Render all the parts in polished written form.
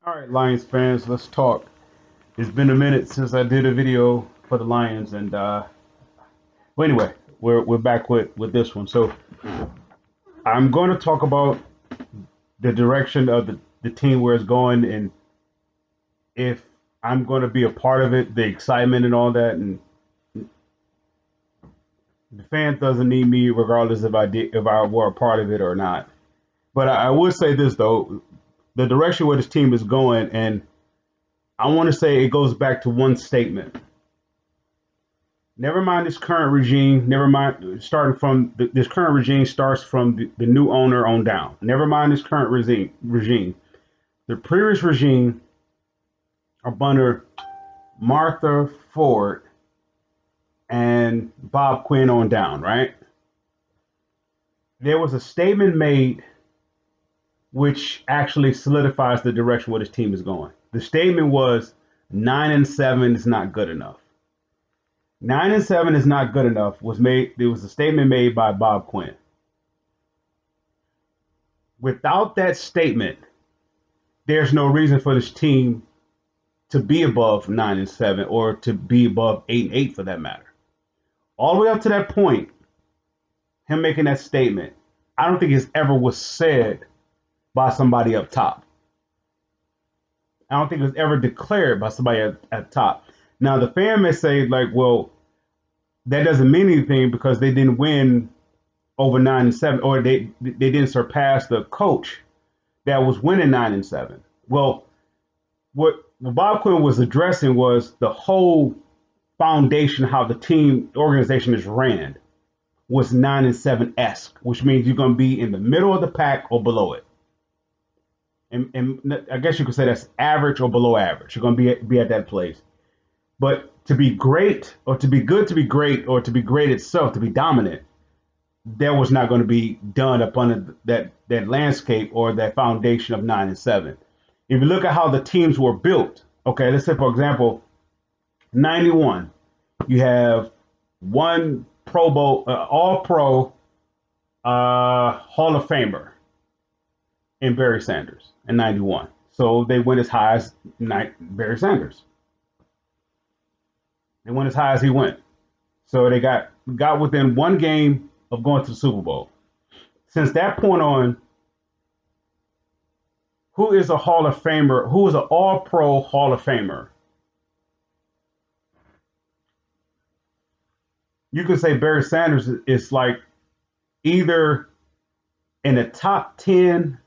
All right, Lions fans, let's talk. It's been a minute since I did a video for the Lions, and well, anyway, we're back with this one. So I'm going to talk about the direction of the team, where it's going, and if I'm going to be a part of it, the excitement and all that. And the fans doesn't need me, regardless if I were a part of it or not. But I would say this though: the direction where this team is going, and I want to say it goes back to one statement. Never mind this current regime. Never mind starting from this current regime starts from the new owner on down. Never mind this current regime. The previous regime up under Martha Ford and Bob Quinn on down, right? There was a statement made which actually solidifies the direction where this team is going. The statement was 9-7 is not good enough. 9-7 is not good enough was made. There was a statement made by Bob Quinn. Without that statement, there's no reason for this team to be above 9-7 or to be above 8-8 for that matter. All the way up to that point, him making that statement, I don't think it ever was said by somebody up top. I don't think it was ever declared by somebody at top. Now the fan may say, like, well, that doesn't mean anything because they didn't win over 9-7, or they didn't surpass the coach that was winning 9-7. Well, what Bob Quinn was addressing was the whole foundation, how the team organization is ran was 9-7 esque, which means you're going to be in the middle of the pack or below it. And I guess you could say that's average or below average. You're going to be at that place. But to be great, or to be good, to be great, or to be great itself, to be dominant, that was not going to be done upon that landscape or that foundation of 9-7. If you look at how the teams were built, okay, let's say for example, 91, you have one Pro Bowl, All Pro, Hall of Famer in Barry Sanders in 91. So they went as high as Barry Sanders. They went as high as he went. So they got within one game of going to the Super Bowl. Since that point on, who is a Hall of Famer? Who is an All Pro Hall of Famer? You could say Barry Sanders is like either in the top 10,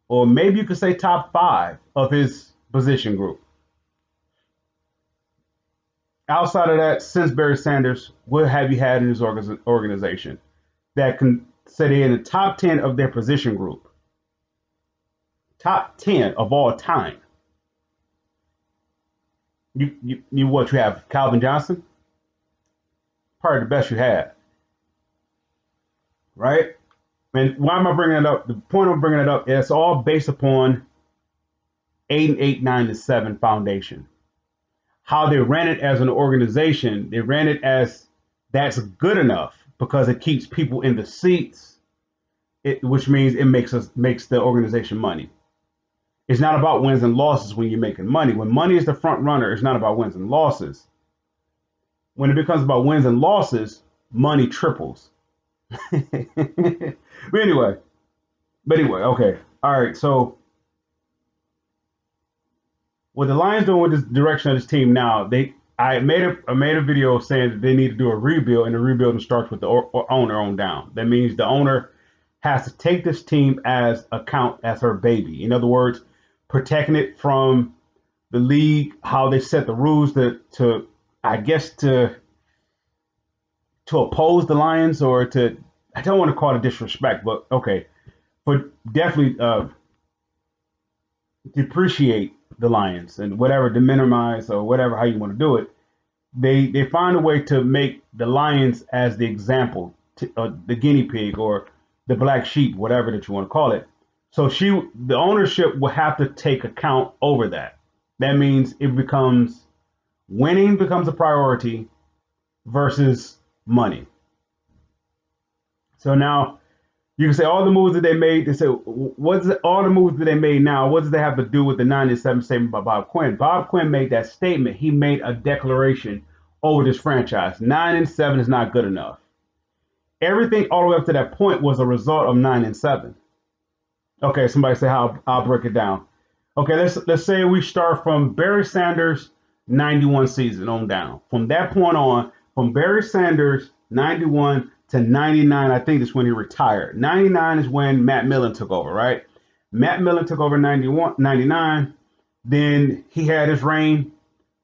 or maybe you could say top 5 of his position group. Outside of that, since Barry Sanders, what have you had in his organization that can say they're in the top 10 of their position group? Top 10 of all time. You what you have? Calvin Johnson? Probably the best you had. Right? And why am I bringing it up? The point of bringing it up is it's all based upon 8-8, 9-7 foundation. How they ran it as an organization, they ran it as that's good enough because it keeps people in the seats, which means it makes the organization money. It's not about wins and losses when you're making money. When money is the front runner, it's not about wins and losses. When it becomes about wins and losses, money triples. but anyway, okay, all right. So what the Lions doing with this direction of this team now, I made a video saying that they need to do a rebuild, and the rebuilding starts with the owner on down. That means the owner has to take this team as her baby. In other words, protecting it from the league, how they set the rules to I guess to oppose the Lions, or to, I don't want to call it disrespect, but okay, but definitely depreciate the Lions and whatever, to minimize or whatever, how you want to do it. They find a way to make the Lions as the example, the guinea pig or the black sheep, whatever that you want to call it. So the ownership will have to take account over that. That means winning becomes a priority versus money. So now You can say all the moves that they made. They say, all the moves that they made now? What does that have to do with the 9-7 statement by Bob Quinn? Bob Quinn made that statement. He made a declaration over this franchise. 9-7 is not good enough. Everything all the way up to that point was a result of 9-7. Okay, somebody say how I'll break it down. Okay, let's say we start from Barry Sanders 91 season on down. From that point on, from Barry Sanders 91 to 99, I think is when he retired. 99 is when Matt Millen took over, right? Matt Millen took over 91, 99. Then he had his reign,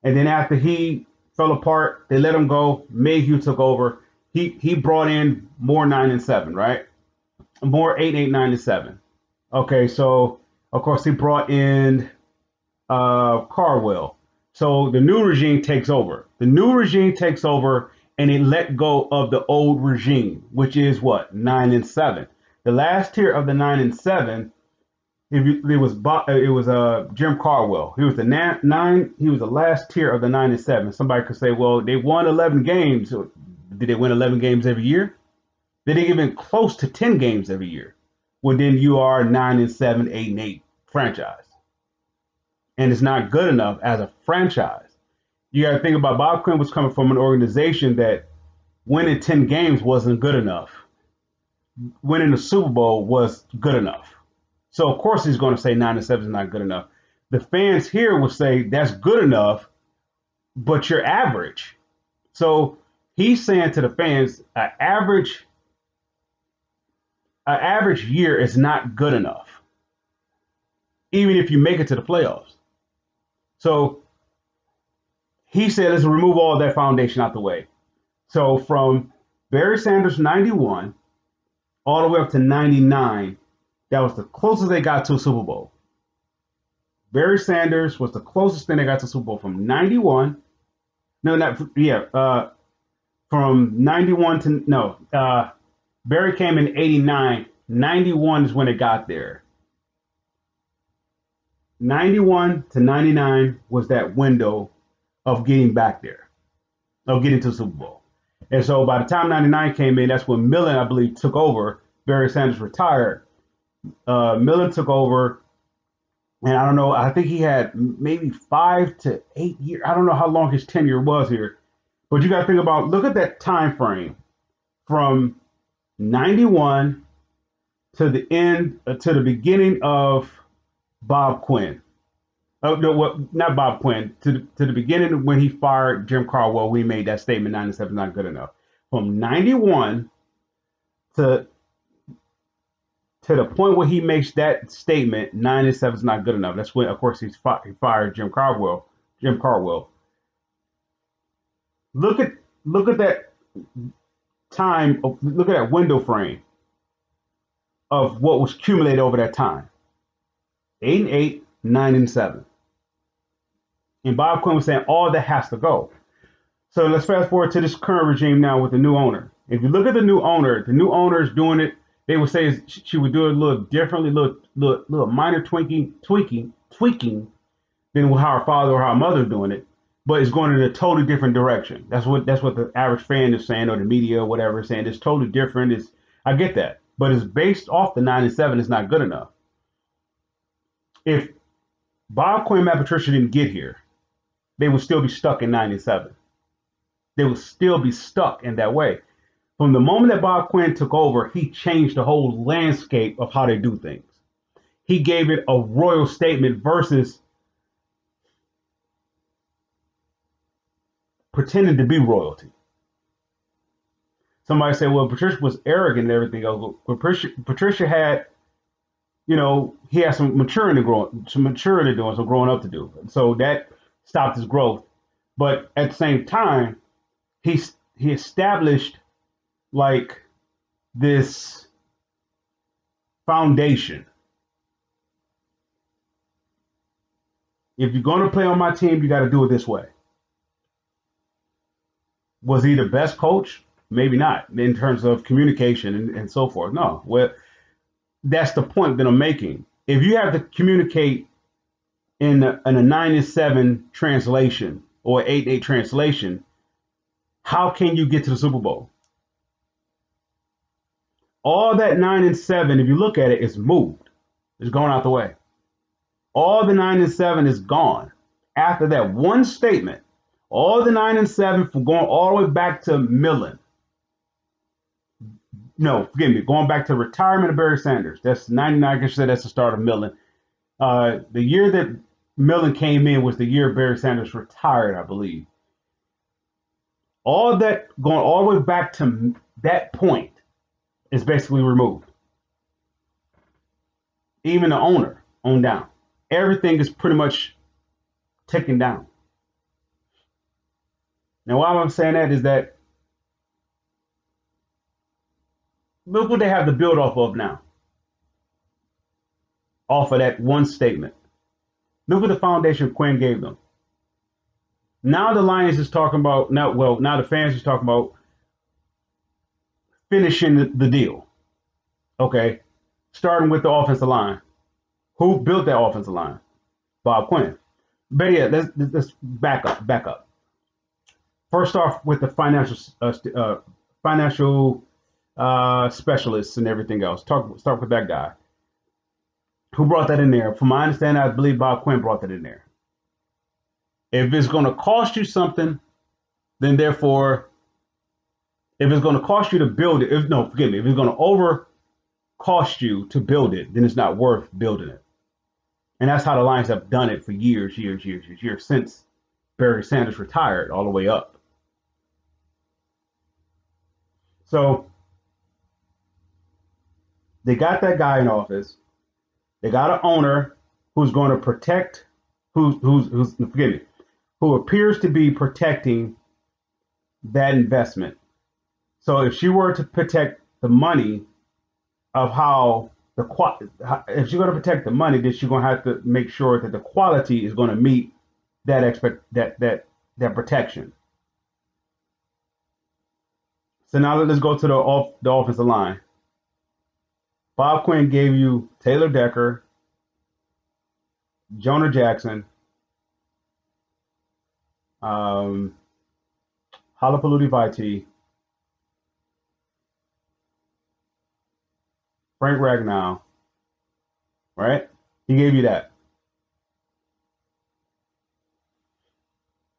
and then after he fell apart, they let him go. Mayhew took over. He brought in more 9-7, right? More 8, 9-7. Okay, so of course he brought in Carwell. So the new regime takes over. The new regime takes over, and it let go of the old regime, which is what 9-7. The last tier of the 9-7, it was Jim Carwell. He was the nine. He was the last tier of the 9-7. Somebody could say, well, they won 11 games. Did they win 11 games every year? They didn't even close to 10 games every year. Well, then you are 9-7, 8-8 franchise, and it's not good enough as a franchise. You got to think about Bob Quinn was coming from an organization that winning 10 games wasn't good enough. Winning the Super Bowl was good enough. So of course he's going to say 9-7 is not good enough. The fans here will say that's good enough, but you're average. So he's saying to the fans, an average year is not good enough, even if you make it to the playoffs. So he said, let's remove all that foundation out the way. So from Barry Sanders 91 all the way up to 99, that was the closest they got to a Super Bowl. Barry Sanders was the closest thing they got to Super Bowl from 91. No, not yeah. From 91 to no. Barry came in 89. 91 is when it got there. 91 to 99 was that window of getting back there, of getting to the Super Bowl. And so by the time 99 came in, that's when Millen, I believe, took over. Barry Sanders retired. Millen took over, and I don't know, I think he had maybe 5 to 8 years. I don't know how long his tenure was here. But you got to think about, look at that time frame from 91 to the end, to the beginning of Bob Quinn. Oh, no, what? Not Bob Quinn. To the beginning when he fired Jim Caldwell, we made that statement: 9-7 is not good enough. From 91 to the point where he makes that statement, 9-7 is not good enough. That's when, of course, he fired Jim Caldwell. Jim Caldwell. Look at that time. Look at that window frame of what was accumulated over that time: 8-8, 9-7. And Bob Quinn was saying all that has to go. So let's fast forward to this current regime now with the new owner. If you look at the new owner is doing it. They would say she would do it a little differently, little minor tweaking than how her father or how her mother is doing it, but it's going in a totally different direction. That's what the average fan is saying, or the media, or whatever, is saying. It's totally different. I get that, but it's based off the 9-7. It's not good enough. If Bob Quinn and Matt Patricia didn't get here, they would still be stuck in 9-7. They would still be stuck in that way. From the moment that Bob Quinn took over, he changed the whole landscape of how they do things. He gave it a royal statement versus pretending to be royalty. Somebody said, well, Patricia was arrogant and everything else. But Patricia had, he had some maturity doing, some growing up to do. So that stopped his growth. But at the same time, he established like this foundation. If you're going to play on my team, you got to do it this way. Was he the best coach? Maybe not in terms of communication and so forth. No. Well, that's the point that I'm making. If you have to communicate in a 9-7 translation or 8-8 translation, how can you get to the Super Bowl? All that 9 and 7, if you look at it, is moved. It's going out the way. All the 9 and 7 is gone. After that one statement, all the 9 and 7 from going all the way back to Millen. No, forgive me, going back to retirement of Barry Sanders. That's 99. I guess you said that's the start of Millen. The year that Millen came in was the year Barry Sanders retired, I believe. All that going all the way back to that point is basically removed. Even the owner on down. Everything is pretty much taken down. Now, why I'm saying that is that look what they have to build off of now. Off of that one statement. Look at the foundation Quinn gave them. Now the Lions is talking about now the fans is talking about finishing the deal. Okay. Starting with the offensive line. Who built that offensive line? Bob Quinn. But yeah, let's back up. First off, with the financial specialists and everything else. Start with that guy. Who brought that in there? From my understanding, I believe Bob Quinn brought that in there. If it's going to cost you something, then therefore, if it's going to cost you to build it, if it's going to over cost you to build it, then it's not worth building it. And that's how the Lions have done it for years, since Barry Sanders retired all the way up. So they got that guy in office. They got an owner who's going to protect, who appears to be protecting that investment. So if she were to protect the money of if she's going to protect the money, then she's going to have to make sure that the quality is going to meet that protection. So now let's go to the offensive line. Bob Quinn gave you Taylor Decker, Jonah Jackson, Halapoulivaati, Frank Ragnow, right? He gave you that.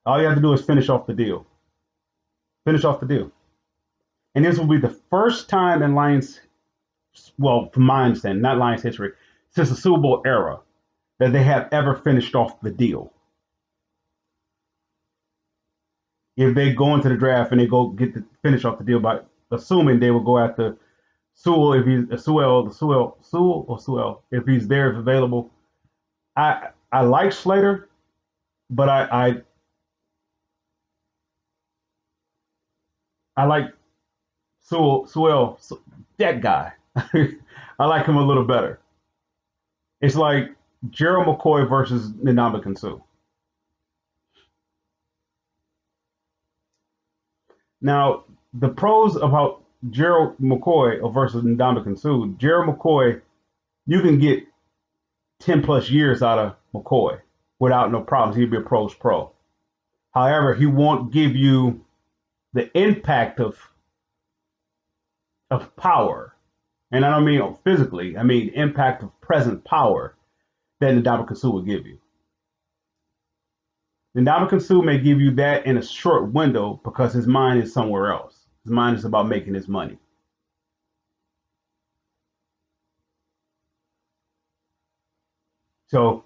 All you have to do is finish off the deal. Finish off the deal. And this will be the first time in Lions, well, from my understanding, not Lions history, since the Super Bowl era, that they have ever finished off the deal. If they go into the draft and they go get to finish off the deal by assuming they will go after Sewell if he's Sewell, if he's there, if available. I like Slater, but I like Sewell, that guy. I like him a little better. It's like Gerald McCoy versus Ndamukong Suh. Now, the pros about Gerald McCoy versus Ndamukong Suh, Gerald McCoy, you can get 10 plus years out of McCoy without no problems. He'd be a pro's pro. However, he won't give you the impact of power. And I don't mean physically, I mean impact of present power that Ndamukong Suh will give you. Ndamukong Suh may give you that in a short window because his mind is somewhere else. His mind is about making his money. So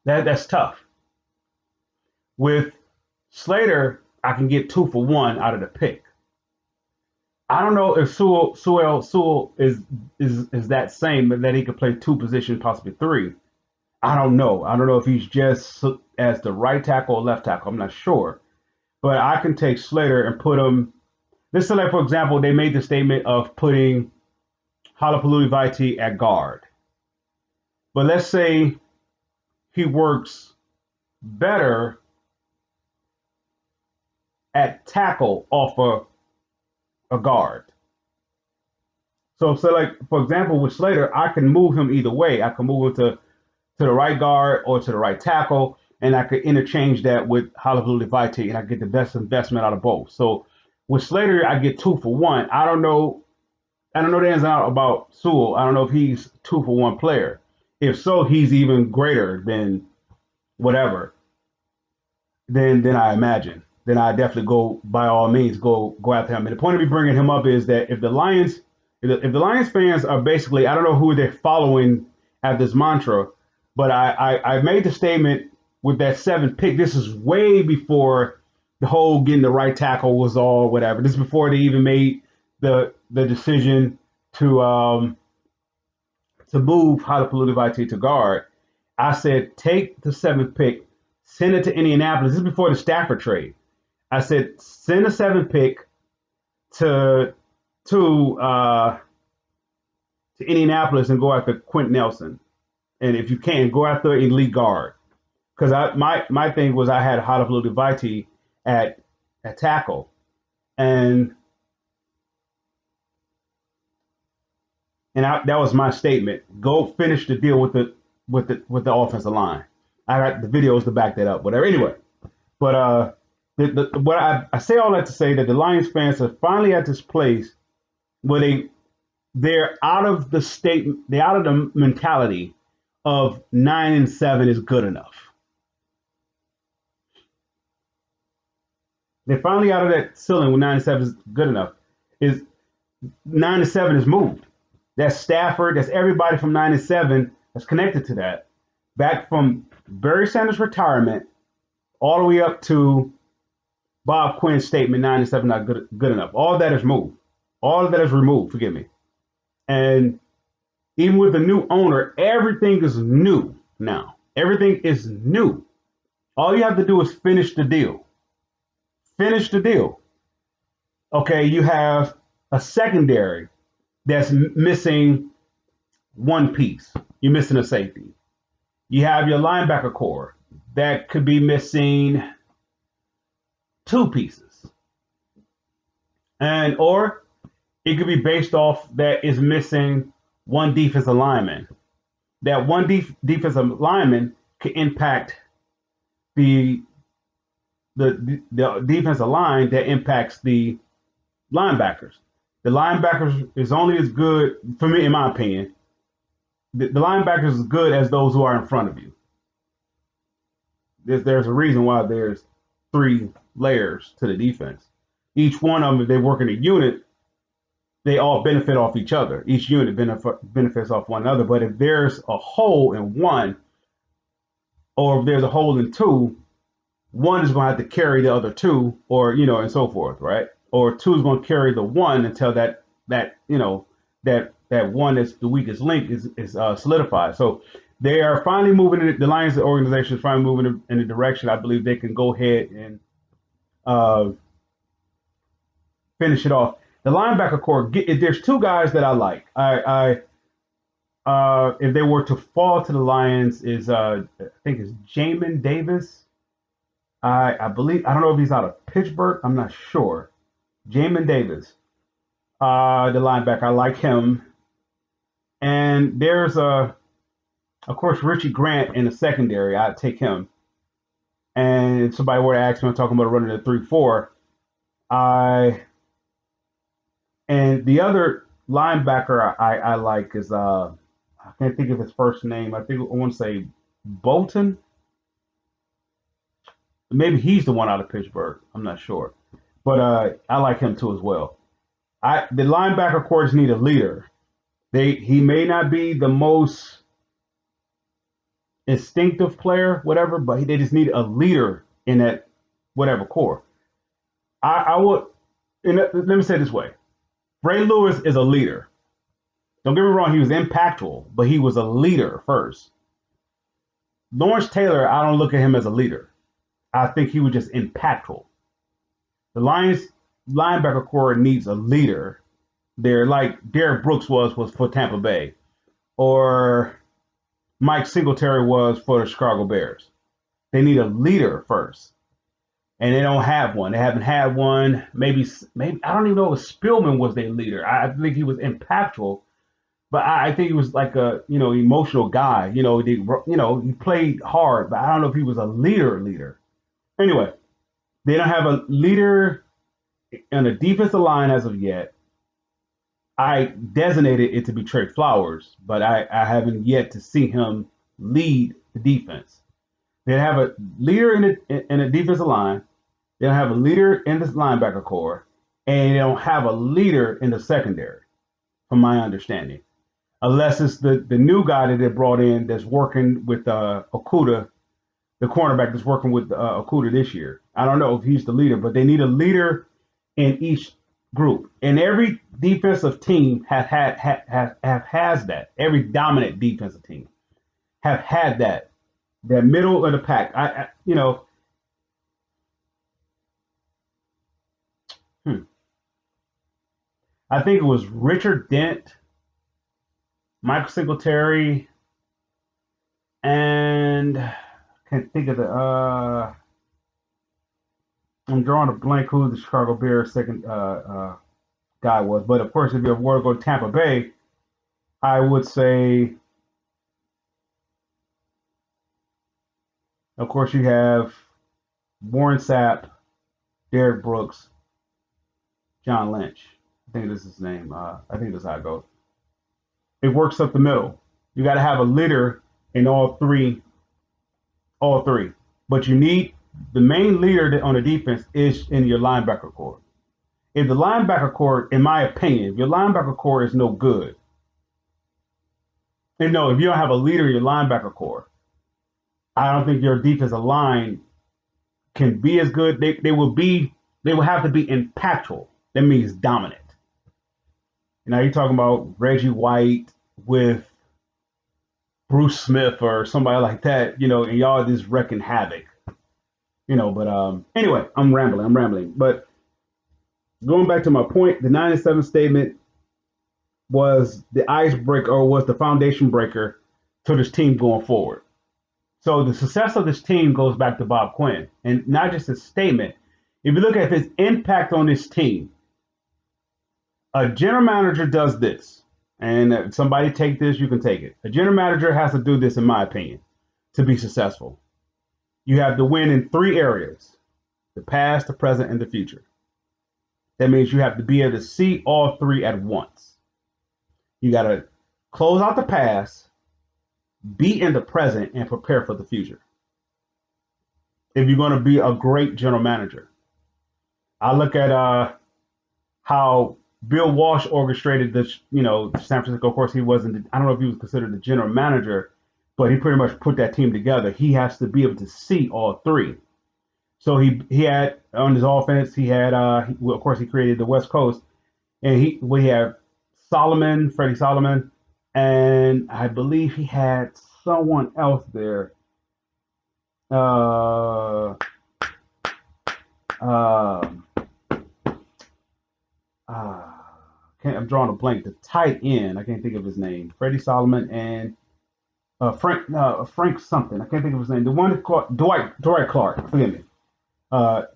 that's tough. With Slater, I can get 2 for 1 out of the pick. I don't know if Sewell is that same, but that he could play 2 positions, possibly 3. I don't know. I don't know if he's just as the right tackle or left tackle. I'm not sure. But I can take Slater and put him. Let's say, like, for example, they made the statement of putting Halapoulivaati at guard. But let's say he works better at tackle off a guard. So, like, for example, with Slater, I can move him either way. I can move him to the right guard or to the right tackle, and I could interchange that with Halapoulivaati, and I get the best investment out of both. So With Slater, I get 2 for 1. I don't know. I don't know the ins and out about Sewell. I don't know if he's 2 for 1 player. If so, he's even greater than whatever. Than I imagine. Then I definitely go by all means go after him. And the point of me bringing him up is that if the Lions fans are basically, I don't know who they're following at this mantra, but I made the statement with that 7th pick. This is way before the whole getting the right tackle was all whatever. This is before they even made the decision to move Halapoulivaati Vitae to guard. I said take the 7th pick, send it to Indianapolis. This is before the Stafford trade. I said send the 7th pick to to uh, to Indianapolis and go after Quentin Nelson. And if you can, go after an elite guard. Because my thing was I had Halapoulivaati Vitae at tackle, and that was my statement. Go finish the deal with the offensive line. I got the videos to back that up. Whatever. Anyway, but what I say all that to say that the Lions fans are finally at this place where they're out of the state, they're out of the mentality of 9-7 is good enough. They're finally out of that ceiling when 9-7 is good enough. Is 9-7 is moved. That's Stafford. That's everybody from 9-7 that's connected to that. Back from Barry Sanders' retirement all the way up to Bob Quinn's statement, 9-7 not good enough. All that is moved. All of that is removed. Forgive me. And even with the new owner, everything is new now. Everything is new. All you have to do is finish the deal. Finish the deal. Okay, you have a secondary that's missing one piece. You're missing a safety. You have your linebacker core that could be missing 2 pieces. Or it could be based off that is missing one defensive lineman. That one defensive lineman could impact the defensive line that impacts the linebackers. The linebackers is only as good, for me, in my opinion, the linebackers is as good as those who are in front of you. There's a reason why there's 3 layers to the defense. Each one of them, if they work in a unit, they all benefit off each other. Each unit benefits off one another. But if there's a hole in one, or if there's a hole in 2, one is going to have to carry the other 2, or and so forth, right? Or 2 is going to carry the 1 until that one is the weakest link is solidified. So they are finally moving. The Lions organization is finally moving in the direction I believe they can go ahead and finish it off. The linebacker core. There's 2 guys that I like. If they were to fall to the Lions, is I think it's Jamin Davis. I believe, I don't know if he's out of Pittsburgh. I'm not sure. Jamin Davis, the linebacker. I like him. And there's of course, Richie Grant in the secondary. I'd take him. And if somebody were to ask me, I'm talking about running a 3-4. And the other linebacker I like is I can't think of his first name. I want to say Bolton. Maybe he's the one out of Pittsburgh. I'm not sure, but I like him too as well. The linebacker corps need a leader. He may not be the most instinctive player, whatever, but they just need a leader in that whatever core. I would. Let me say it this way: Ray Lewis is a leader. Don't get me wrong; he was impactful, but he was a leader first. Lawrence Taylor, I don't look at him as a leader. I think he was just impactful. The Lions linebacker core needs a leader. They're like Derek Brooks was for Tampa Bay, or Mike Singletary was for the Chicago Bears. They need a leader first, and they don't have one. They haven't had one. Maybe I don't even know if Spielman was their leader. I think he was impactful, but I think he was like a emotional guy. He played hard, but I don't know if he was a leader. Anyway, they don't have a leader on the defensive line as of yet, I designated it to be Trey Flowers, but I haven't yet to see him lead the defense. They have a leader in the defensive line. They don't have a leader in the linebacker core, and they don't have a leader in the secondary, from my understanding. Unless it's the new guy that they brought in that's working with Okudah, the cornerback that's working with Okudah this year. I don't know if he's the leader, but they need a leader in each group. And every defensive team has that. Every dominant defensive team have had that middle of the pack. Hmm, I think it was Richard Dent, Michael Singletary, and I can't think of the. I'm drawing a blank who the Chicago Bears second guy was, but of course, if you were to go to Tampa Bay, I would say, of course, you have Warren Sapp, Derek Brooks, John Lynch. I think this is his name. I think that's how it goes. It works up the middle. You got to have a leader in all three. But you need the main leader on the defense is in your linebacker core. If the linebacker core, in my opinion, if your linebacker core is no good, and no, if you don't have a leader in your linebacker core, I don't think your defensive line can be as good. They will have to be impactful. That means dominant. Now you're talking about Reggie White with Bruce Smith or somebody like that, and y'all just wrecking havoc, But anyway, I'm rambling. But going back to my point, the 9-7 statement was the icebreaker or was the foundation breaker to this team going forward. So the success of this team goes back to Bob Quinn, and not just a statement. If you look at his impact on this team, a general manager does this, and somebody take this, you can take it. A general manager has to do this, in my opinion, to be successful. You have to win in three areas: the past, the present, and the future. That means you have to be able to see all three at once. You got to close out the past, be in the present, and prepare for the future. If you're going to be a great general manager, I look at how Bill Walsh orchestrated this, San Francisco. Of course, he wasn't, I don't know if he was considered the general manager, but he pretty much put that team together. He has to be able to see all three. So he had on his offense, he had, of course, he created the West Coast, and we have Freddie Solomon, and I believe he had someone else there. Uh, uh, I'm drawing a blank. The tight end, I can't think of his name. Freddie Solomon and Frank something. I can't think of his name. The one called Dwight Clark. Forgive me.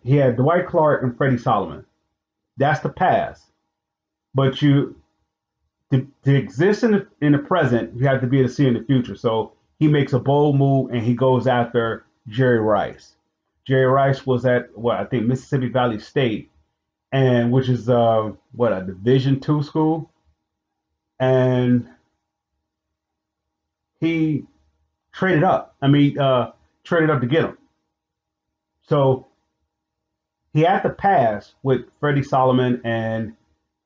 He had Dwight Clark and Freddie Solomon. That's the past. But to exist in the present, you have to be able to see in the future. So he makes a bold move and he goes after Jerry Rice. Jerry Rice was at I think Mississippi Valley State, and which is a Division II school, and he traded up. Traded up to get him. So he had to pass with Freddie Solomon and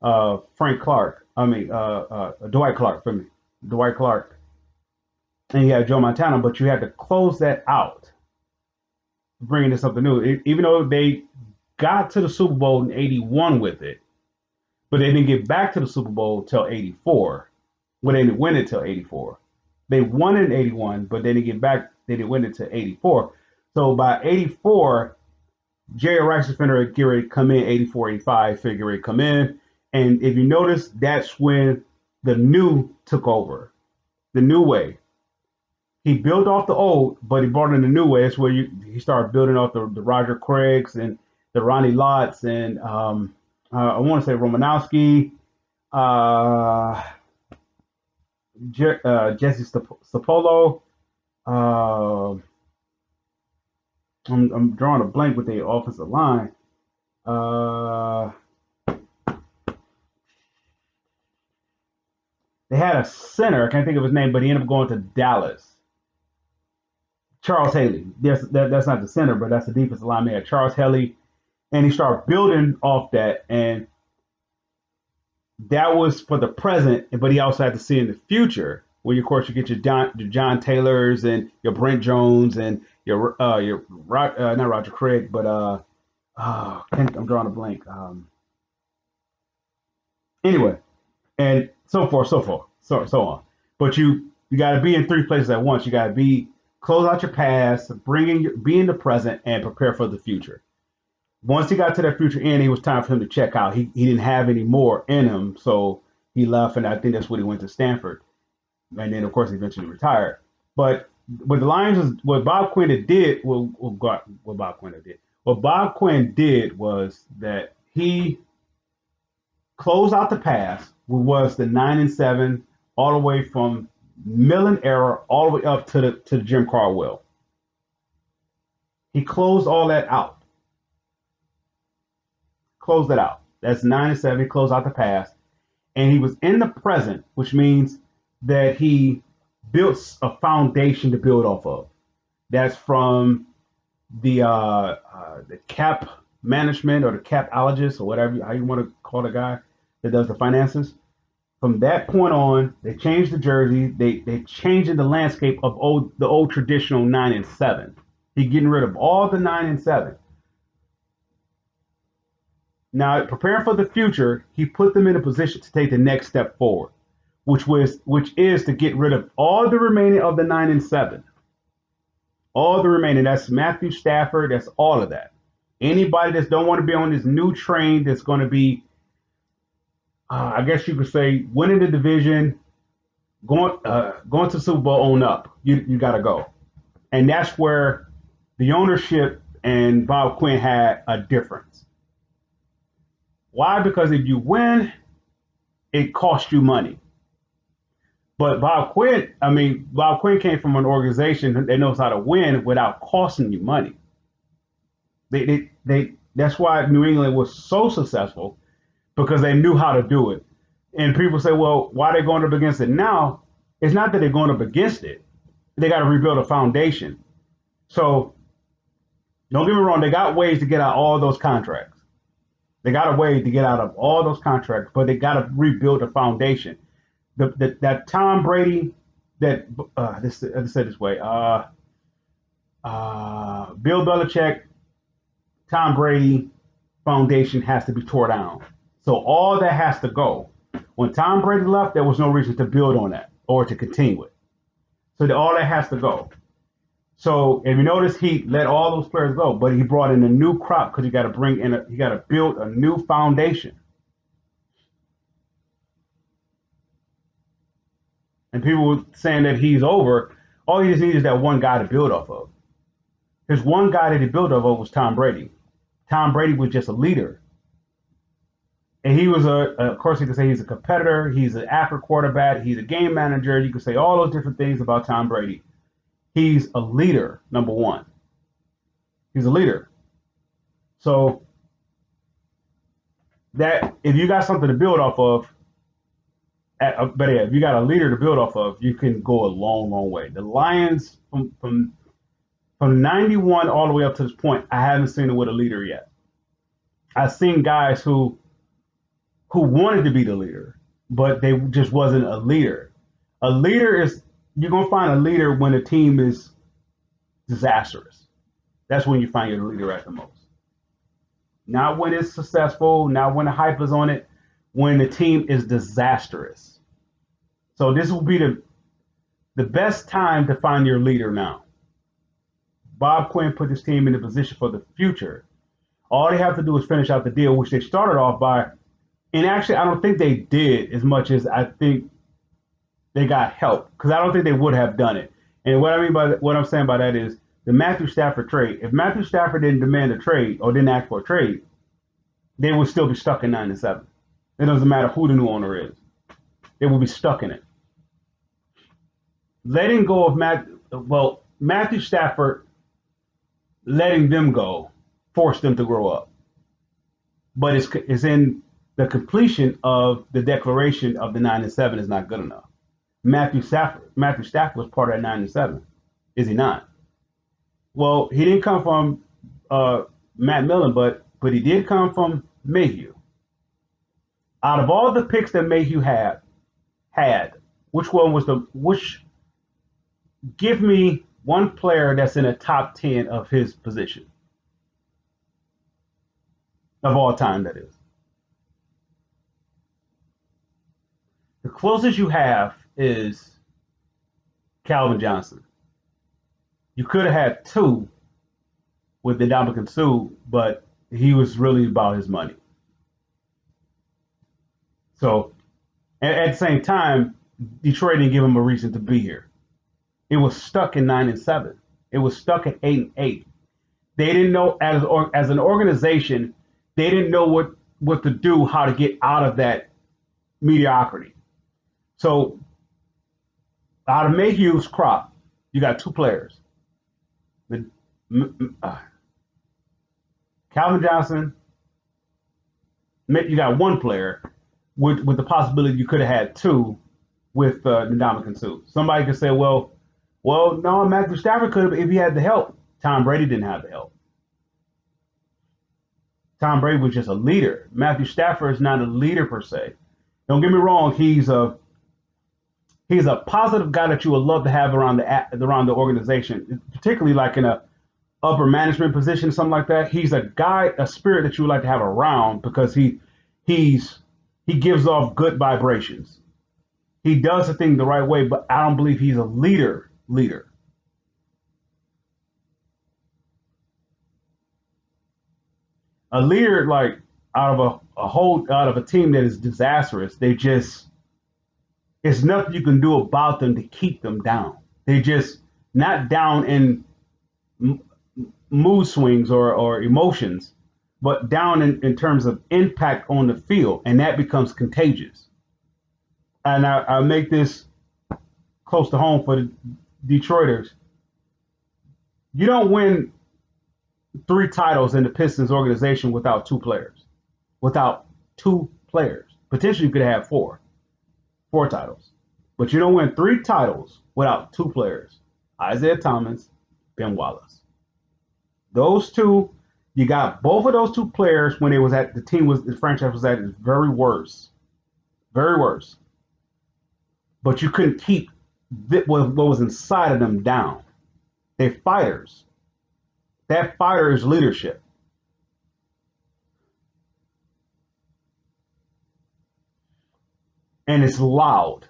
Frank Clark. Dwight Clark for me. Dwight Clark. And you had Joe Montana, but you had to close that out, bringing in something new. Even though they got to the Super Bowl in '81 with it, but they didn't get back to the Super Bowl till '84. Well, they didn't win it till '84. They won in '81, but they didn't get back. They didn't win it till '84. So by '84, Jerry Rice is finna get ready to come in. '84, '85, figure ready to come in. And if you notice, that's when the new took over, the new way. He built off the old, but he brought in the new way. It's where he started building off the Roger Craigs and the Ronnie Lotts and I want to say Romanowski, Jesse Stapolo. I'm drawing a blank with the offensive line. They had a center. I can't think of his name, but he ended up going to Dallas. Charles Haley. That's not the center, but that's the defensive lineman. They had Charles Haley, and he started building off that, and that was for the present. But he also had to see in the future, where of course you get your John Taylors and your Brent Jones and your not Roger Craig, but I'm drawing a blank. Anyway, and so on. But you got to be in three places at once. You got to be close out your past, be in the present, and prepare for the future. Once he got to that future end, it was time for him to check out. He didn't have any more in him, so he left, and I think that's what he went to Stanford, and then of course he eventually retired. But what the Lions is what Bob Quinn did, what Bob Quinn did was that he closed out the past, which was the 9-7, all the way from Millen era all the way up to the Jim Caldwell. He closed all that out. Closed it out. That's 9-7. He closed out the past, and he was in the present, which means that he built a foundation to build off of. That's from the cap management or the capologist or whatever how you want to call the guy that does the finances. From that point on, they changed the jersey. They changed the landscape of the old traditional 9-7. He getting rid of all the 9-7. Now, preparing for the future, he put them in a position to take the next step forward, which is to get rid of all the remaining of the 9-7. All the remaining. That's Matthew Stafford. That's all of that. Anybody that don't want to be on this new train that's going to be, I guess you could say, winning the division, going to Super Bowl on up. You got to go, and that's where the ownership and Bob Quinn had a difference. Why? Because if you win, it costs you money. But Bob Quinn came from an organization that knows how to win without costing you money. That's why New England was so successful because they knew how to do it. And people say, well, why are they going up against it now? It's not that they're going up against it. They got to rebuild a foundation. So don't get me wrong, they got ways to get out all those contracts. They got a way to get out of all those contracts, but they got to rebuild a foundation. That Tom Brady, let's say this way, Bill Belichick, Tom Brady foundation has to be torn down. So all that has to go. When Tom Brady left, there was no reason to build on that or to continue it. So all that has to go. So if you notice, he let all those players go, but he brought in a new crop because you got to build a new foundation. And people were saying that he's over. All he just needs is that one guy to build off of. His one guy that he built off of was Tom Brady. Tom Brady was just a leader. And he was of course, you could say he's a competitor. He's an accurate quarterback. He's a game manager. You could say all those different things about Tom Brady. He's a leader, number one. He's a leader. So that if you got something to build off of, but yeah, if you got a leader to build off of, you can go a long, long way. The Lions from 91 all the way up to this point, I haven't seen it with a leader yet. I've seen guys who wanted to be the leader, but they just wasn't a leader. A leader is you're gonna find a leader when a team is disastrous. That's when you find your leader at the most. Not when it's successful, not when the hype is on it, when the team is disastrous. So this will be the best time to find your leader now. Bob Quinn put this team in a position for the future. All they have to do is finish out the deal, which they started off by, and actually I don't think they did as much as I think they got help because I don't think they would have done it. And what I'm saying by that is the Matthew Stafford trade. If Matthew Stafford didn't demand a trade or didn't ask for a trade, they would still be stuck in 9-7. It doesn't matter who the new owner is. They will be stuck in it. Letting go of Matthew Stafford, letting them go, forced them to grow up. But it's in the completion of the declaration of the 9-7 is not good enough. Matthew Stafford was part of that 9-7, is he not? Well, he didn't come from Matt Millen, but he did come from Mayhew. Out of all the picks that Mayhew had, which give me one player that's in the top 10 of his position of all time, that is. The closest you have is Calvin Johnson. You could have had two with Ndamukong Suh, but he was really about his money. So at the same time, Detroit didn't give him a reason to be here. It was stuck in 9-7. It was stuck at 8-8. They didn't know as an organization, they didn't know what to do, how to get out of that mediocrity. So out of Mayhew's crop, you got two players. Calvin Johnson, you got one player with the possibility you could have had two with Ndamukong Suh. Somebody could say, well, no, Matthew Stafford could have if he had the help. Tom Brady didn't have the help. Tom Brady was just a leader. Matthew Stafford is not a leader per se. Don't get me wrong. He's a positive guy that you would love to have around the organization, particularly like in a upper management position, something like that. He's a spirit that you would like to have around because he gives off good vibrations. He does the thing the right way, but I don't believe he's a leader. A leader, like out of a team that is disastrous, it's nothing you can do about them to keep them down. They just not down in mood swings or emotions, but down in terms of impact on the field, and that becomes contagious. And I make this close to home for the Detroiters. You don't win 3 titles in the Pistons organization without two players. Potentially, you could have four titles. But you don't win 3 titles without 2 players. Isaiah Thomas, Ben Wallace. Those two, you got both of those 2 players when the franchise was at its very worst. Very worst. But you couldn't keep what was inside of them down. They're fighters. That fighter is leadership. And it's loud.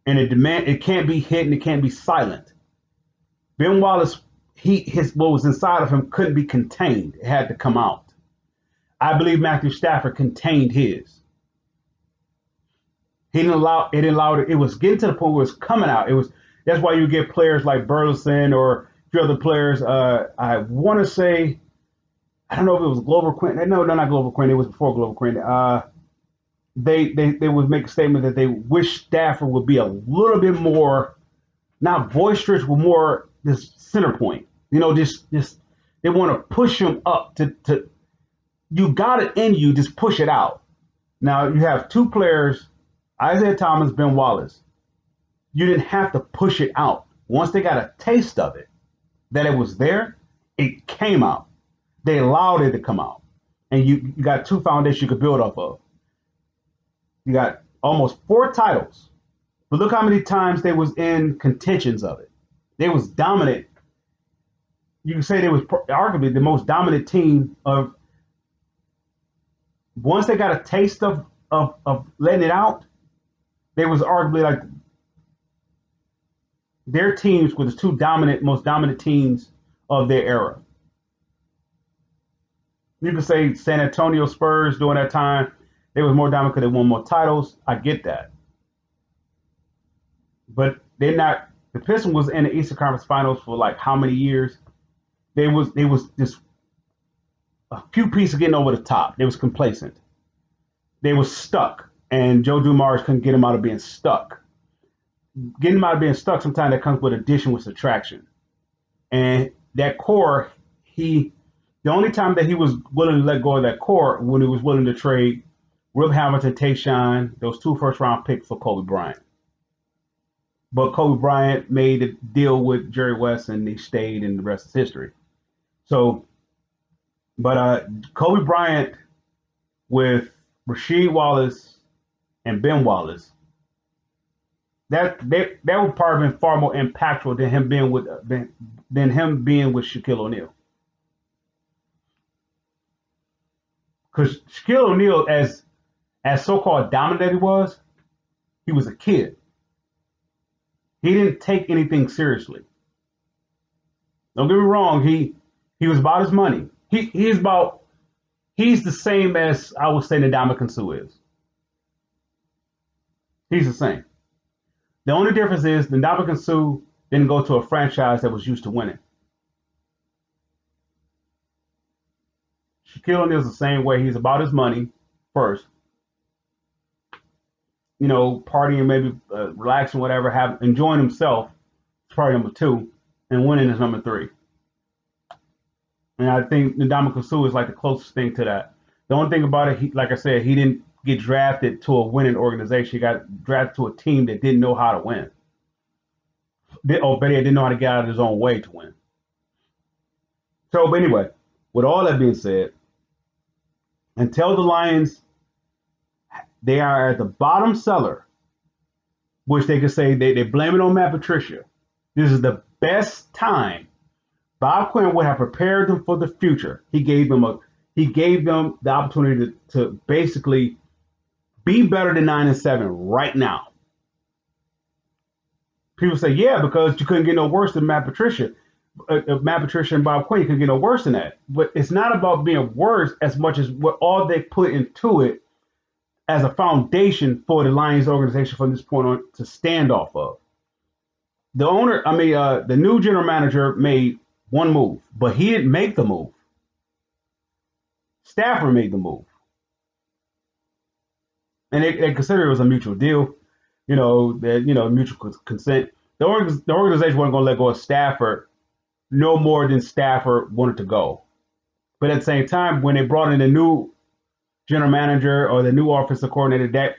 And it can't be hidden, it can't be silent. Ben Wallace, what was inside of him couldn't be contained. It had to come out. I believe Matthew Stafford contained his. He didn't allow it. It was getting to the point where it was coming out. That's why you get players like Burleson or a few other players. I want to say, I don't know if it was Glover Quinn. No, not Glover Quinn. It was before Glover Quinn. They would make a statement that they wish Stafford would be a little bit more, not boisterous, but more this center point. Just they want to push him up to you got it in you, just push it out. Now you have 2 players, Isaiah Thomas, Ben Wallace. You didn't have to push it out. Once they got a taste of it, that it was there, it came out. They allowed it to come out. And you got 2 foundations you could build off of. You got almost 4 titles. But look how many times they was in contentions of it. They was dominant. You can say they was arguably the most dominant team of. Once they got a taste of letting it out, they was arguably like their teams were the 2 most dominant teams of their era. You can say San Antonio Spurs during that time, they was more dominant because they won more titles. I get that. But they're not. The Pistons was in the Eastern Conference Finals for like how many years? They was just a few pieces getting over the top. They was complacent. They was stuck, and Joe Dumars couldn't get them out of being stuck. Getting them out of being stuck, sometimes that comes with addition with subtraction. And that core, the only time that he was willing to let go of that core when he was willing to trade Rip Hamilton, Tayshaun, those 2 first-round picks for Kobe Bryant. But Kobe Bryant made a deal with Jerry West, and they stayed, and the rest is history. So, but Kobe Bryant with Rasheed Wallace and Ben Wallace, that would probably been far more impactful than him being with Shaquille O'Neal. Because Shaquille O'Neal, as so-called dominant he was a kid. He didn't take anything seriously. Don't get me wrong. He was about his money. He's the same as I would say Ndamukong Suh is. He's the same. The only difference is Ndamukong Suh didn't go to a franchise that was used to winning. Shaquille O'Neal's the same way. He's about his money first. You know, partying, maybe relaxing, whatever, enjoying himself is probably number 2, and winning is number 3. And I think Ndamukong Suh is like the closest thing to that. The only thing about it, like I said, he didn't get drafted to a winning organization. He got drafted to a team that didn't know how to win. But he didn't know how to get out of his own way to win. So, but anyway, with all that being said, until the Lions, they are at the bottom cellar, which they could say they blame it on Matt Patricia. This is the best time Bob Quinn would have prepared them for the future. He gave them the opportunity to basically be better than 9-7 right now. People say, yeah, because you couldn't get no worse than Matt Patricia. Matt Patricia and Bob Quinn, you couldn't get no worse than that. But it's not about being worse as much as what all they put into it as a foundation for the Lions organization from this point on to stand off of. The new general manager made one move, but he didn't make the move. Stafford made the move. And they considered it was a mutual deal, mutual consent. The organization wasn't going to let go of Stafford no more than Stafford wanted to go. But at the same time, when they brought in a new general manager or the new offensive coordinator, that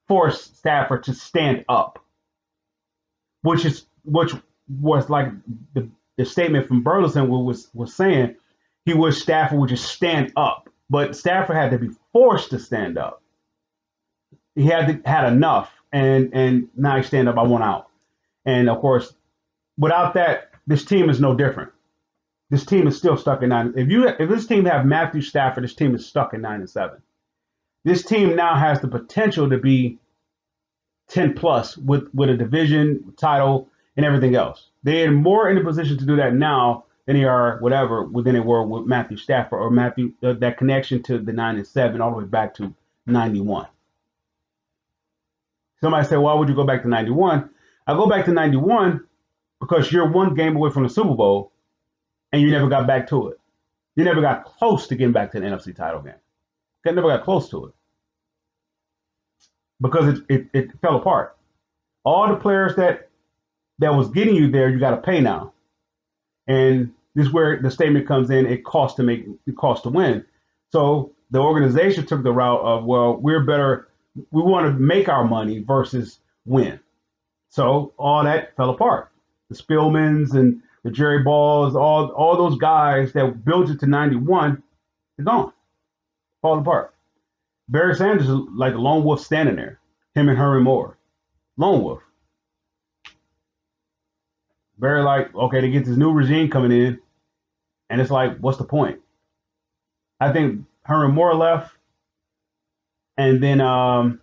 forced Stafford to stand up, which was like the statement from Burleson was saying. He wished Stafford would just stand up, but Stafford had to be forced to stand up. He had enough, and now he stand up. I want out, and of course, without that, this team is no different. This team is still stuck in 9. If this team have Matthew Stafford, this team is stuck in 9-7. This team now has the potential to be 10 plus with a division title and everything else. They are more in a position to do that now than they are than they were with Matthew Stafford or Matthew that connection to the 9-7 all the way back to 91. Somebody said, why would you go back to 91? I go back to 91 because you're one game away from the Super Bowl and you never got back to it. You never got close to getting back to the NFC title game. You never got close to it because it fell apart. All the players that was getting you there, you got to pay now. And this is where the statement comes in. It costs to win. So the organization took the route of, well, we're better. We want to make our money versus win. So all that fell apart. The Spillmans and the Jerry Balls, all those guys that built it to 91, they're gone. Fall apart. Barry Sanders is like a lone wolf standing there. Him and Herman Moore. Lone wolf. Barry like, okay, they get this new regime coming in, and it's like, what's the point? I think Herman Moore left, and then I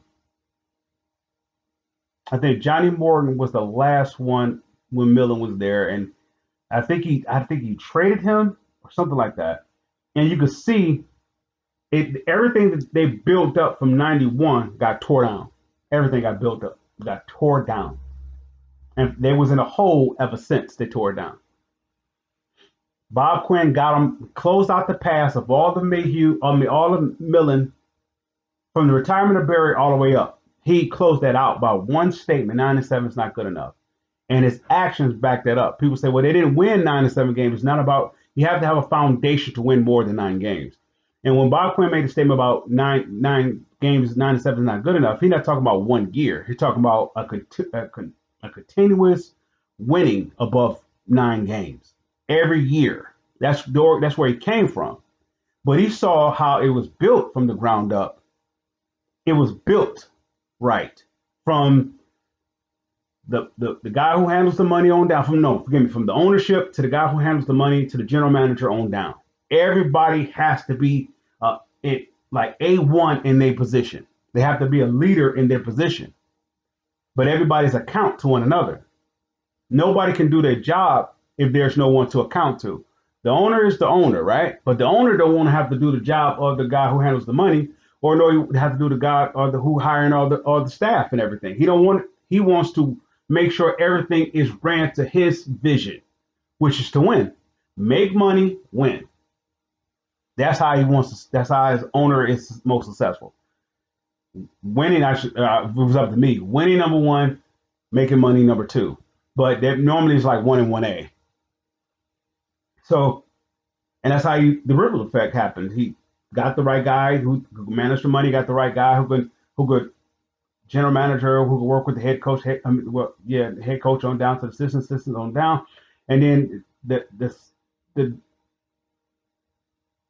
think Johnny Morton was the last one when Millen was there, and I think he traded him or something like that. And you could see it. Everything that they built up from 91 got tore down. Everything got built up, got tore down. And they was in a hole ever since they tore it down. Bob Quinn got them, closed out the pass of all the Mayhew, all of Millen, from the retirement of Barry all the way up. He closed that out by one statement: 9-7 is not good enough. And his actions back that up. People say, well, they didn't win 9-7 games. It's not about, you have to have a foundation to win more than 9 games. And when Bob Quinn made a statement about games 9-7 is not good enough. He's not talking about 1 year. He's talking about a continuous winning above 9 games every year. That's where he came from. But he saw how it was built from the ground up. It was built right from the guy who handles the money on down. From the ownership to the guy who handles the money to the general manager on down. Everybody has to be like A1 in their position. They have to be a leader in their position. But everybody's account to one another. Nobody can do their job if there's no one to account to. The owner is the owner, right? But the owner don't want to have to do the job of the guy who handles the money, or no, he have to do the guy or the who hiring all the staff and everything. He wants to make sure everything is ran to his vision, which is to win, make money, win. That's how he wants to. That's how his owner is most successful. Winning, if it was up to me, winning number one, making money number two. But that normally is like 1 and 1A. So, and that's how the ripple effect happens. He got the right guy who managed the money, got the right guy who could general manager who could work with the head coach, head coach on down to the assistant on down, and then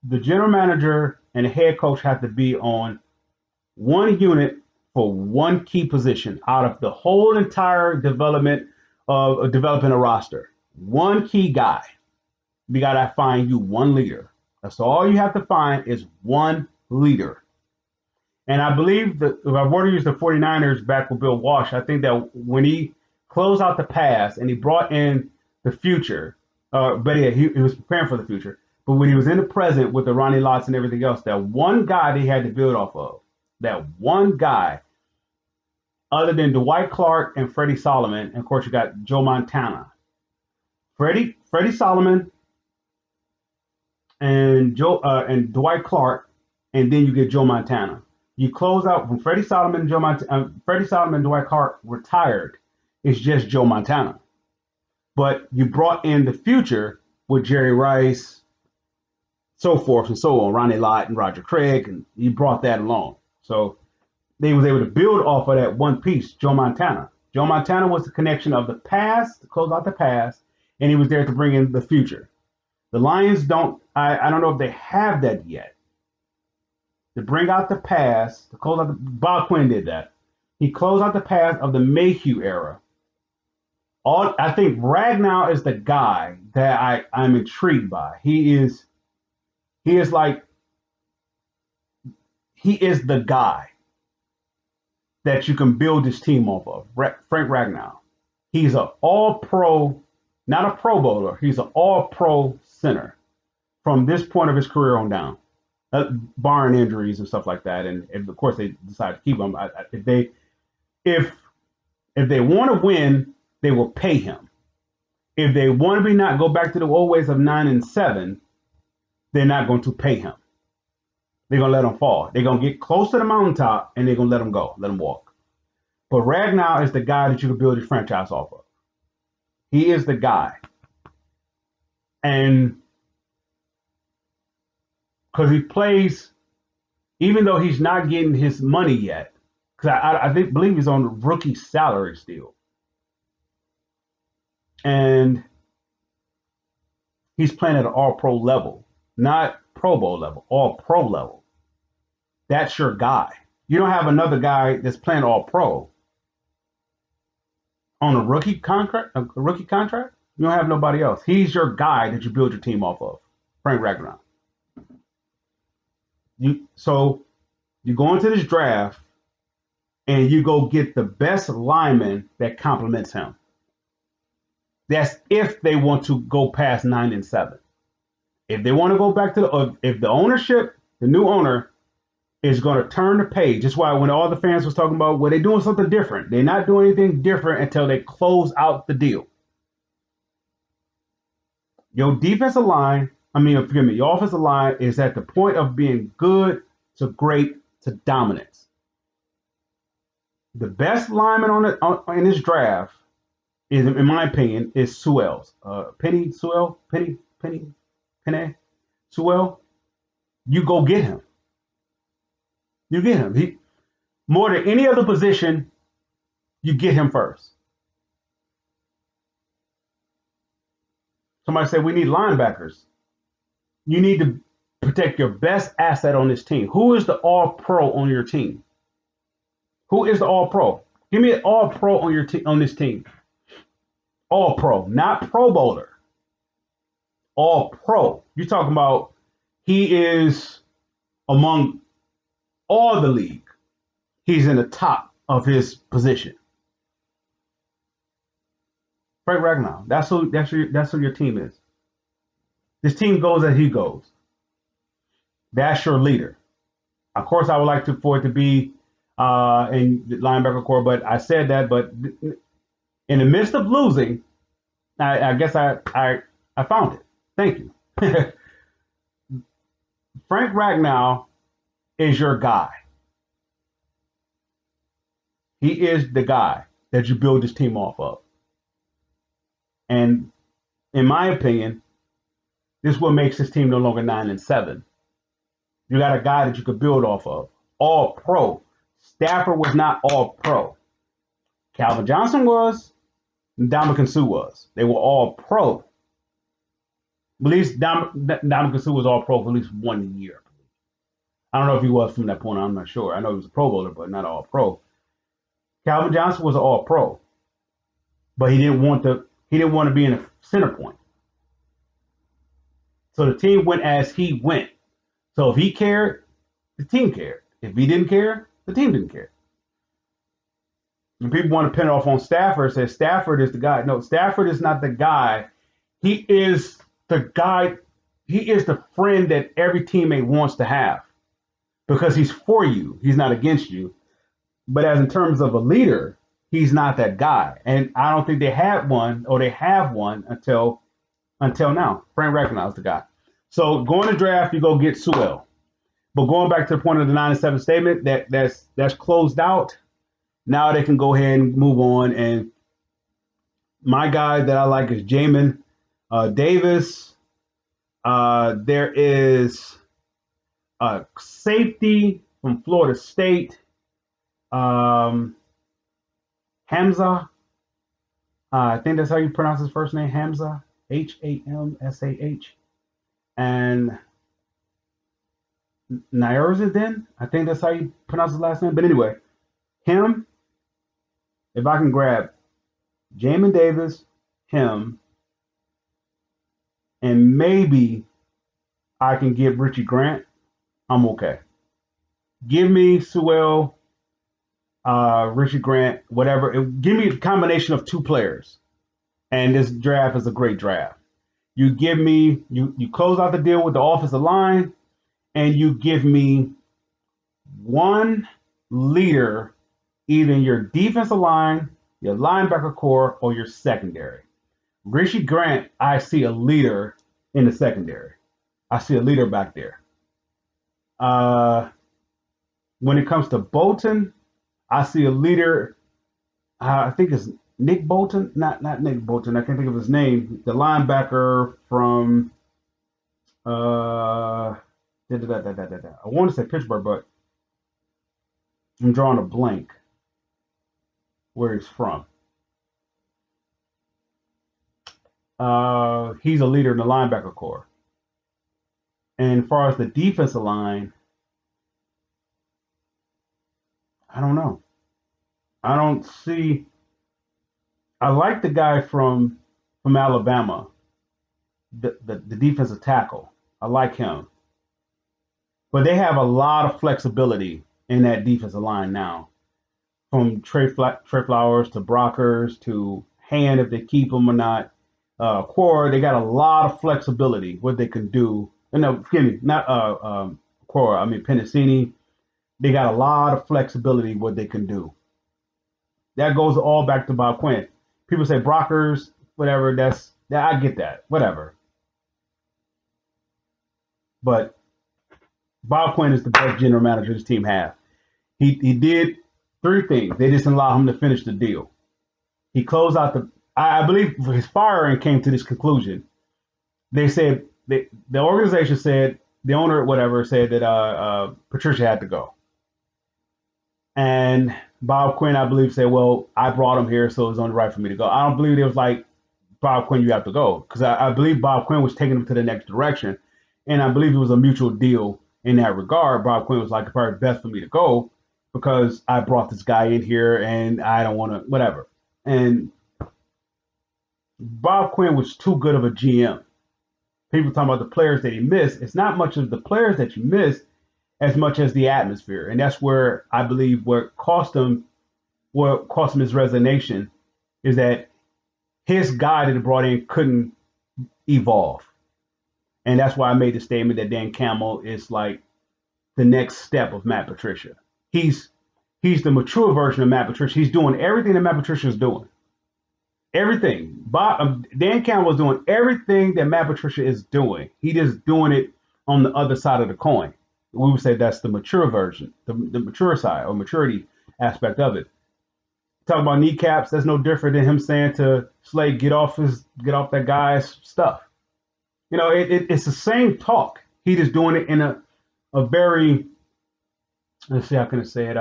the general manager and the head coach have to be on one unit for one key position out of the whole entire development of developing a roster. One key guy. We got to find you one leader. That's all you have to find is one leader. And I believe that if I've already used the 49ers back with Bill Walsh, I think that when he closed out the past and he brought in the future, but yeah, he was preparing for the future. But when he was in the present with the Ronnie Lotts and everything else, that one guy they had to build off of, that one guy, other than Dwight Clark and Freddie Solomon, and of course you got Joe Montana. Freddie Solomon and Dwight Clark, and then you get Joe Montana. You close out from Freddie Solomon and Dwight Clark retired. It's just Joe Montana. But you brought in the future with Jerry Rice, so forth and so on, Ronnie Lott and Roger Craig, and you brought that along. So they was able to build off of that one piece, Joe Montana. Joe Montana was the connection of the past, to close out the past, and he was there to bring in the future. The Lions I don't know if they have that yet. To bring out the past, to close out Bob Quinn did that. He closed out the past of the Mayhew era. I think Ragnow is the guy that I'm intrigued by. He is the guy that you can build this team off of. Frank Ragnow. He's an all-pro, not a Pro Bowler. He's an all-pro center from this point of his career on down, barring injuries and stuff like that. And of course, they decide to keep him. If they want to win, they will pay him. If they want to not go back to the old ways of 9-7, they're not going to pay him. They're going to let him fall. They're going to get close to the mountaintop and they're going to let him go, let him walk. But Ragnow is the guy that you can build your franchise off of. He is the guy. And because he plays, even though he's not getting his money yet, because I believe he's on rookie salary still. And he's playing at an all-pro level, not Pro Bowl level, all-pro level. That's your guy. You don't have another guy that's playing all-pro on a rookie contract. You don't have nobody else. He's your guy that you build your team off of, Frank Ragnow. So you go into this draft and you go get the best lineman that complements him. That's if they want to go past 9-7. If they want to go back to if the ownership, the new owner, is going to turn the page. That's why when all the fans was talking about, well, they're doing something different. They're not doing anything different until they close out the deal. Your defensive line, your offensive line is at the point of being good to great to dominance. The best lineman in this draft is, in my opinion, is Sewell's. Penei Sewell. You go get him. You get him. He more than any other position, you get him first. Somebody said we need linebackers. You need to protect your best asset on this team. Who is the all pro on your team? Who is the all pro? Give me an all pro on your on this team. All pro, not pro bowler. All pro. You're talking about he is among all the league. He's in the top of his position. Frank Ragnow. That's who your team is. This team goes as he goes. That's your leader. Of course, I would like for it to be in the linebacker core, but I said that. But in the midst of losing, I guess I found it. Thank you. Frank Ragnow is your guy. He is the guy that you build this team off of. And in my opinion, this is what makes this team no longer 9-7. You got a guy that you could build off of. All pro. Stafford was not all pro. Calvin Johnson was. And Ndamukong Suh was. They were all pro. At least Ndamukong Suh was all pro for at least 1 year. I don't know if he was from that point. I'm not sure. I know he was a pro bowler, but not all pro. Calvin Johnson was an all pro. But he didn't want to be in a center point. So the team went as he went. So if he cared, the team cared. If he didn't care, the team didn't care. And people want to pin it off on Stafford, say Stafford is the guy. No, Stafford is not the guy. He is the guy. He is the friend that every teammate wants to have because he's for you. He's not against you. But as in terms of a leader, he's not that guy. And I don't think they had one or they have one until now. Frank Ragnow is the guy. So going to draft, you go get Sewell. But going back to the point of the 9-7 statement, that's closed out. Now they can go ahead and move on. And my guy that I like is Jamin Davis. There is a safety from Florida State, Hamza. I think that's how you pronounce his first name, Hamza, Hamsah. And Nairzadin, I think that's how you pronounce his last name. But anyway, him, if I can grab Jamin Davis, him, and maybe I can get Richie Grant, I'm okay. Give me Sewell, Richie Grant, whatever. Give me a combination of two players. And this draft is a great draft. You give me, you close out the deal with the offensive line, and you give me one leader, either in your defensive line, your linebacker core, or your secondary. Richie Grant, I see a leader in the secondary. I see a leader back there. When it comes to Bolton, I see a leader. I think it's Nick Bolton, not Nick Bolton. I can't think of his name. The linebacker from I want to say Pittsburgh, but I'm drawing a blank where he's from. He's a leader in the linebacker core. And as far as the defensive line, I don't know. I don't see. I like the guy from Alabama, the defensive tackle. I like him. But they have a lot of flexibility in that defensive line now. From Trey Flowers to Brockers to Hand, if they keep him or not. Core, they got a lot of flexibility, what they can do. No, excuse me, not Core, I mean Pennicini. They got a lot of flexibility, what they can do. That goes all back to Bob Quinn. People say Brockers, whatever, I get that, whatever. But Bob Quinn is the best general manager this team has. He did three things. They just allowed him to finish the deal. He closed out I believe his firing came to this conclusion. They said, the organization said, the owner, whatever, said that Patricia had to go. And Bob Quinn, I believe, said, "Well, I brought him here, so it's only right for me to go." I don't believe it was like, "Bob Quinn, you have to go," because I believe Bob Quinn was taking him to the next direction, and I believe it was a mutual deal in that regard. Bob Quinn was like, "It's probably best for me to go because I brought this guy in here, and I don't want to whatever." And Bob Quinn was too good of a GM. People talking about the players that he missed. It's not much of the players that you miss as much as the atmosphere, and that's where I believe what cost him his resignation is that his guy that he brought in couldn't evolve. And that's why I made the statement that Dan Campbell is like the next step of Matt Patricia. He's he's the mature version of Matt Patricia. He's doing everything that Matt Patricia is doing. Everything. Dan Campbell is doing everything that Matt Patricia is doing. He just doing it on the other side of the coin. We would say that's the mature version, the mature side or maturity aspect of it. Talking about kneecaps, that's no different than him saying to Slade, get off that guy's stuff. It's the same talk. He just doing it in a very, let's see, how can I say it?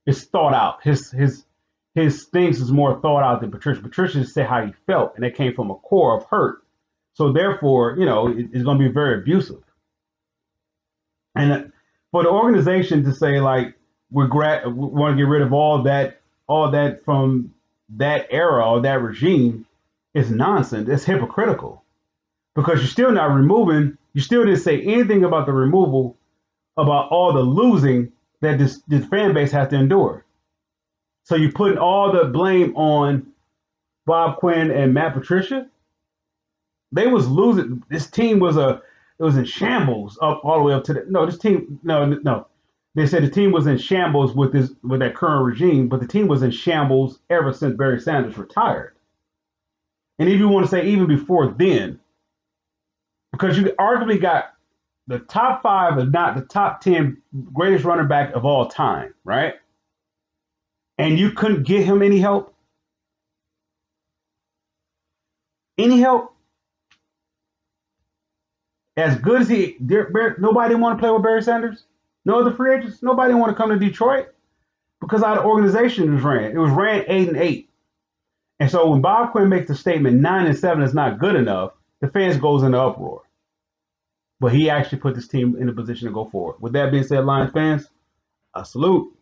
It's thought out. His things is more thought out than Patricia. Patricia just said how he felt, and it came from a core of hurt. So therefore, it's going to be very abusive. And for the organization to say like we want to get rid of all that from that era or that regime is nonsense. It's hypocritical because you're still not removing. You still didn't say anything about the removal, about all the losing that this fan base has to endure. So you're putting all the blame on Bob Quinn and Matt Patricia. They was losing. This team it was in shambles up all the way up to the this team no. They said the team was in shambles with that current regime, but the team was in shambles ever since Barry Sanders retired. And if you want to say even before then, because you arguably got the top 5, if not the top 10 greatest running back of all time, right? And you couldn't get him any help. Any help? As good as nobody want to play with Barry Sanders. No other free agents. Nobody want to come to Detroit because how the organization was ran. It was ran 8-8. And so when Bob Quinn makes the statement 9-7 is not good enough, the fans goes into uproar. But he actually put this team in a position to go forward. With that being said, Lions fans, a salute.